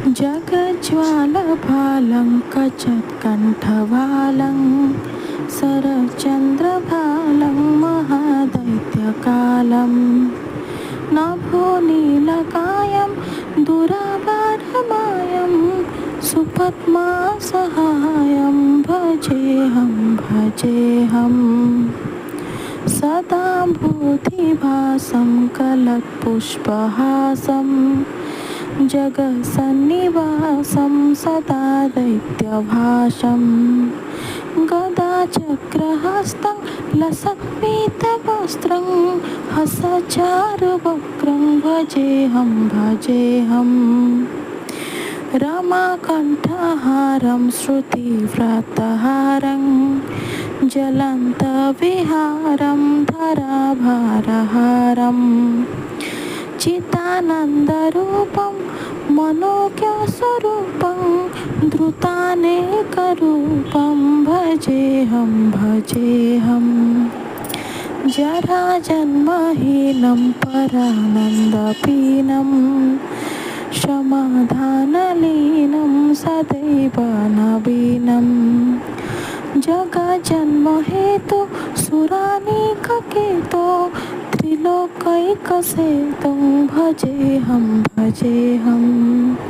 जगज्ज्वालभालं कचत्कण्ठभालं शरच्चन्द्रभालं महादैत्यकालं नभोनीलकायं दुराभारमायं सुपद्मासहायं भजेऽहं सदा बुद्धिभासं कलत्पुष्पहासं जगत्सन्निवासं सदा दैत्यभाषं गदाचक्रहस्तं लसत्पीतवस्त्रं हसचारुवक्त्रं भजेऽहं रमाकण्ठहारं श्रुतिव्रतहारं ज्वलन्तविहारं धराभारहारं चिदानन्दरूपं मनोज्ञस्वरूपं धृतानेकरूपं भजेऽहं जराजन्महीनं परानन्दपीनं समाधानलीनं सदैव नवीनं जगज्जन्महेतु सुरानीककेतो त्रिलोकैकसेतुं भजेऽहं